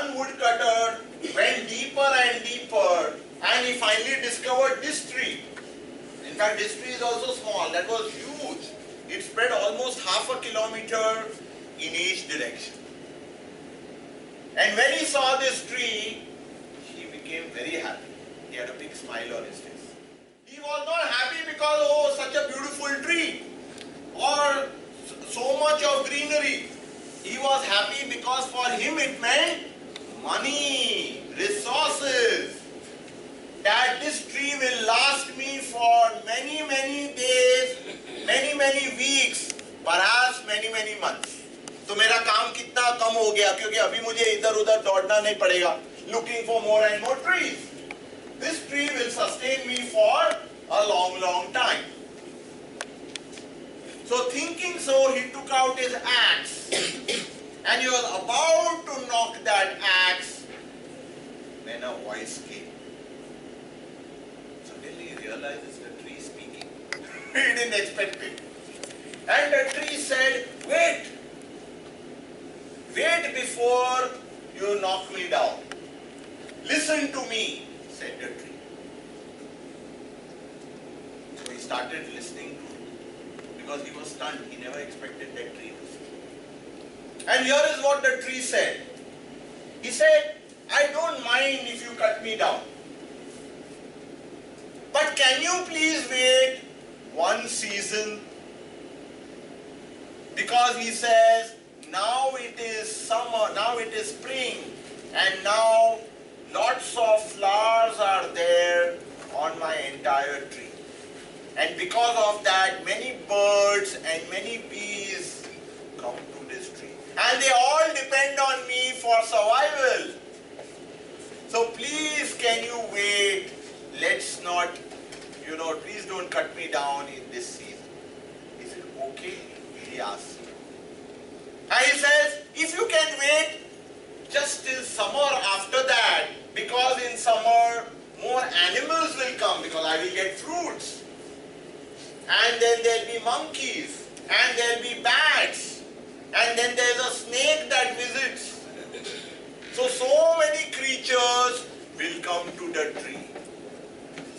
one woodcutter went deeper and deeper, and he finally discovered this tree. In fact, this tree is also small. That was huge. It spread almost half a kilometer in each direction. And when he saw this tree, he became very happy. He had a big smile on his face. He was not happy because, oh, such a beautiful tree or so much of greenery. He was happy because for him it meant money, resources. That this tree will last me for many, many days, many, many weeks, perhaps many, many months. तो मेरा काम कितना कम हो गया क्योंकि अभी मुझे इधर उधर दौड़ना नहीं पड़ेगा. Looking for more and more trees. This tree will sustain me for a long, long time. So thinking so, he took out his axe and he was about to knock that axe when a voice came. Suddenly he realized it's the tree speaking. He didn't expect it. And the tree said, wait. Wait before you knock me down. Listen to me, said the tree. So he started listening to it because he was stunned. He never expected that tree to speak. And here is what the tree said. He said, I don't mind if you cut me down. But can you please wait one season? Because he says, now it is summer, now it is spring, and now lots of flowers are there on my entire tree. And because of that, many birds and many bees come to this tree. And they all depend on me for survival. So please can you wait? Let's not, please don't cut me down in this season. Is it okay? He asks. And he says, if you can wait just till summer after that, because in summer more animals will come because I will get fruits. And then there will be monkeys, and there will be bats, and then there is a snake that visits. So many creatures will come to the tree.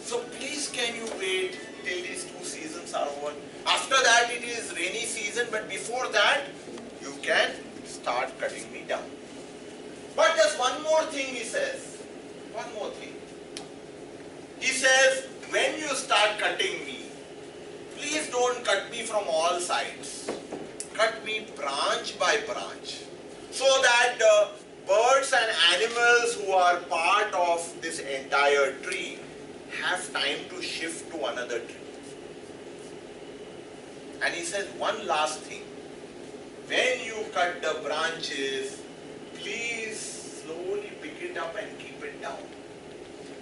So please can you wait till these 2 seasons are over. After that it is rainy season, but before that you can start cutting me down. But just one more thing he says. One more thing. He says, when you start cutting me, please don't cut me from all sides. Cut me branch by branch. So that the birds and animals who are part of this entire tree have time to shift to another tree. And he says, one last thing. When you cut the branches, please slowly pick it up and keep it down.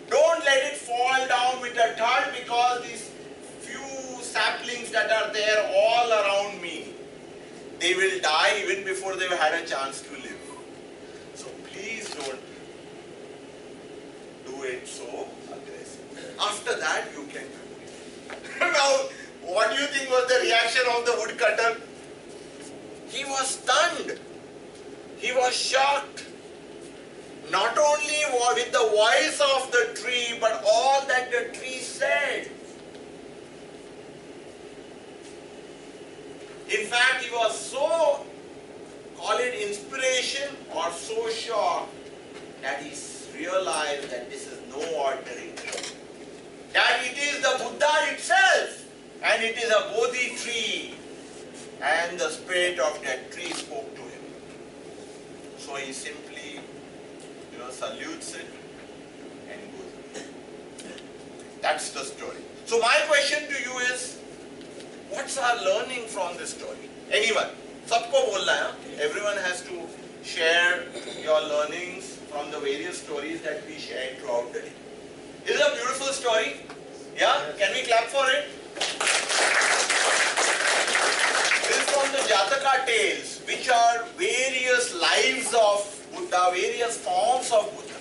Don't let it fall down with a thud because these few saplings that are there all around me, they will die even before they've had a chance to live. So please don't do it so aggressive. After that you can cut it. Now, what do you think was the reaction of the woodcutter? He was stunned. He was shocked. Not only with the voice of the tree, but all that the tree said. In fact, he was so, call it inspiration or so shocked, that he realized that this is no ordinary tree. That it is the Buddha itself, and it is a Bodhi tree. And the spirit of that tree spoke to him. So he simply, salutes it and goes. That's the story. So my question to you is, what's our learning from this story? Anyone? Sabko bolna hai. Everyone has to share your learnings from the various stories that we shared throughout the day. Is it a beautiful story? Yeah? Can we clap for it? This is from the Jataka tales, which are various lives of Buddha, various forms of Buddha.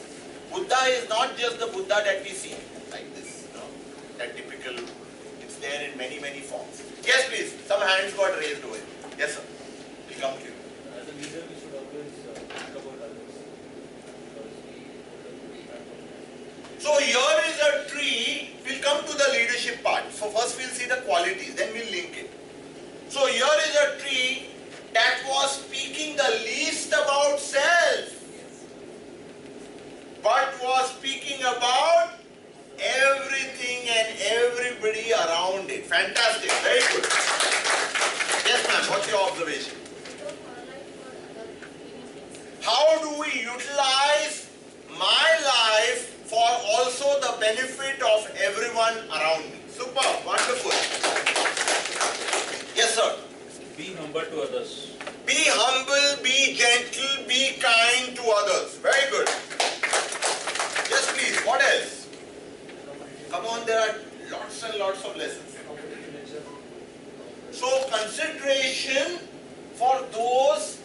Buddha is not just the Buddha that we see, like this, that typical, it's there in many, many forms. Yes, please. Some hands got raised over here. Yes, sir. Become clear. As a leader, we should always think about others. see the qualities, then we'll link it. So here is a tree that was speaking the least about self, but was speaking about everything and everybody around it. Fantastic, very good. Yes ma'am, what's your observation? How do we utilize my life for also the benefit of everyone around me? Super, wonderful. Yes sir. Be humble to others. Be humble, be gentle, be kind to others. Very good. Yes please, what else? Come on, there are lots and lots of lessons. So consideration for those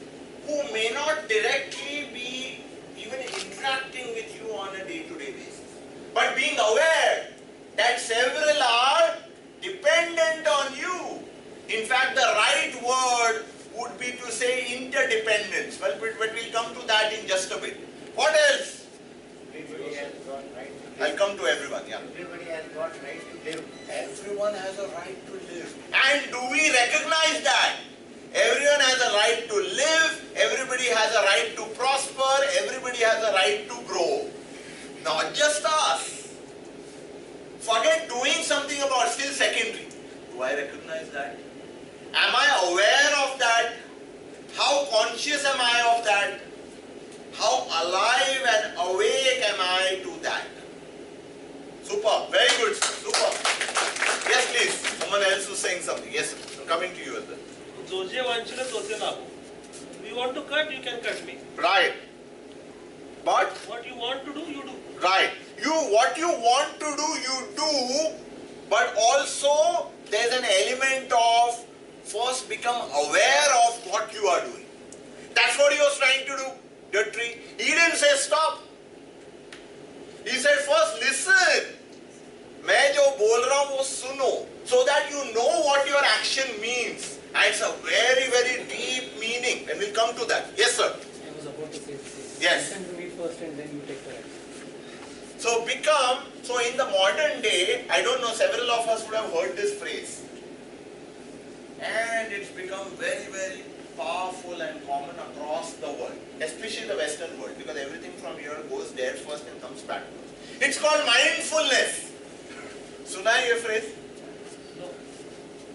who may not directly be even interacting with you on a day-to-day basis, but being aware that several are dependent on you. In fact, the right word would be to say interdependence. Well, but we'll come to that in just a bit. What else? Everybody has got right to live. I'll come to everyone, yeah. Everybody has got right to live. Everyone has a right to live. And do we recognize that? Everyone has a right to live, everybody has a right to prosper, everybody has a right to grow. Not just us. Forget doing something about, still secondary. Do I recognize that? Am I aware of that? How conscious am I of that? How alive and awake am I to that? Super, very good, super. Yes please, someone else was saying something. Yes sir, I'm coming to you as well. Jose वांछले तोचे लागो. You want to cut, you can cut me. Right. But What you want to do, you do. right. What you want to do, you do, but also there's an element of first become aware of what you are doing. That's what he was trying to do, the tree. He didn't say stop. He said first listen. मैं जो बोल रहा हूँ वो सुनो, so that you know what your action means. And it's a very, very deep meaning, and we'll come to that. Yes, sir. I was about to say the same. Yes. Listen to me first and then you take the rest. So in the modern day, I don't know, several of us would have heard this phrase. And it's become very, very powerful and common across the world, especially the Western world, because everything from here goes there first and comes back to us. It's called mindfulness. Suna hai ye phrase? No.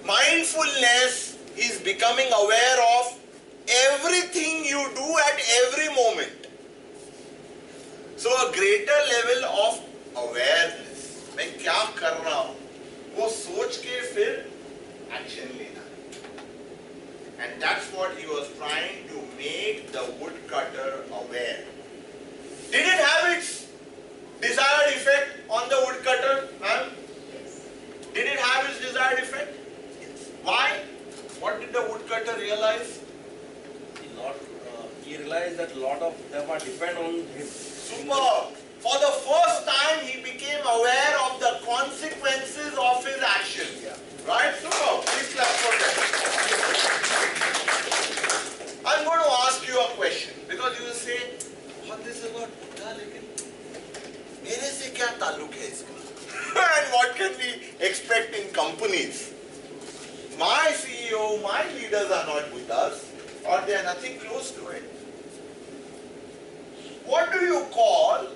Mindfulness is becoming aware of everything you do at every moment. So a greater level of awareness. मैं क्या कर रहा हूँ वो सोच के फिर action लेना. And that's what he was trying to make the woodcutter aware. Did it have its desired effect on the woodcutter, ma'am? Did it have its desired effect? Why? What did the woodcutter realize? He realized that a lot of them are depend on him. Super. For the first time, he became aware of the consequences of his actions. Yeah. Right? Super. Please clap for that. I'm going to ask you a question, because you will say, "Oh, this is about Buddha, लेकिन मेरे से क्या ताल्लुक है इसका?" And what can we expect in companies? My CEO, my leaders are not Buddhas, or they are nothing close to it. What do you call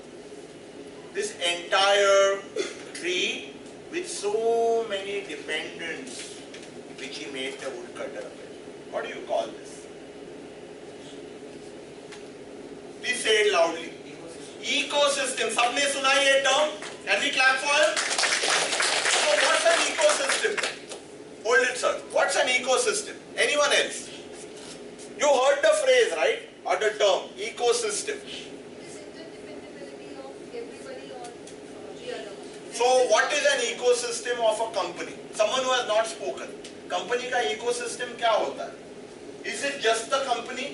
this entire tree with so many dependents which he made the woodcutter? What do you call this? Please say it loudly. Ecosystem. सबने सुना ये term? Can we clap for him? So what's an ecosystem? Hold it, sir. What's an ecosystem? Anyone else? You heard the phrase, right? Or the term, ecosystem. This interdependability of everybody on the other one. So what is an ecosystem of a company? Someone who has not spoken. Company का ecosystem क्या होता है? Is it just the company?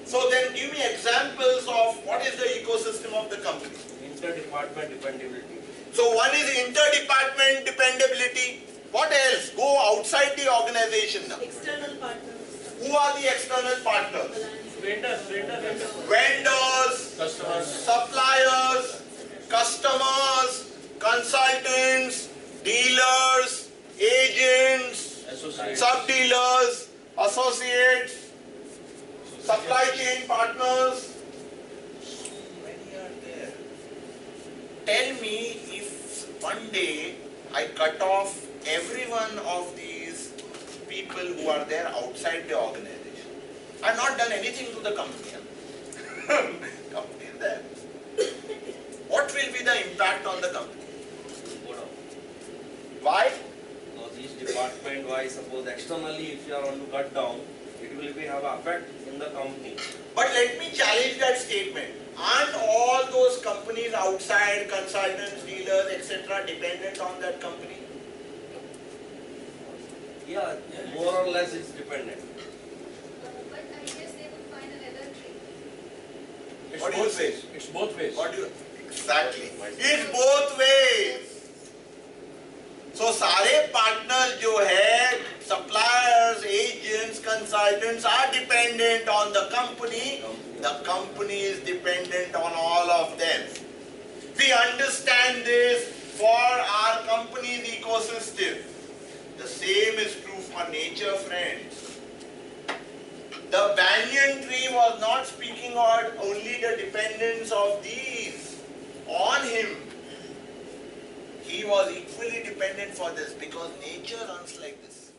So then give me examples of what is the ecosystem of the company. Inter-department dependability. So one is interdepartment dependability. What else? Go outside the organization now. External partners. Who are the external partners? Vendors. Vendors, Customers. suppliers, customers, consultants, dealers, sub-dealers, associates, supply chain partners. Many are there. Tell me if one day I cut off every one of these people who are there outside the organization. I have not done anything to the company. Company is there. What will be the impact on the company? Go down. Why? Because each department wise, suppose externally if you are on to cut down, it will be have effect in the company. But let me challenge that statement. Aren't all those companies outside, consultants, dealers, etc. dependent on that company? Yeah, more or less it's dependent. But I guess they would find another tree. It's What do you both say? ways. It's both ways. What do you? Exactly. It's both ways. So सारे partners जो है, suppliers, agents, consultants are dependent on the company. The company is dependent on all of them. We understand this for our company's ecosystem. The same is true for nature, friends. The banyan tree was not speaking about only the dependence of these on him. He was equally dependent for this because nature runs like this.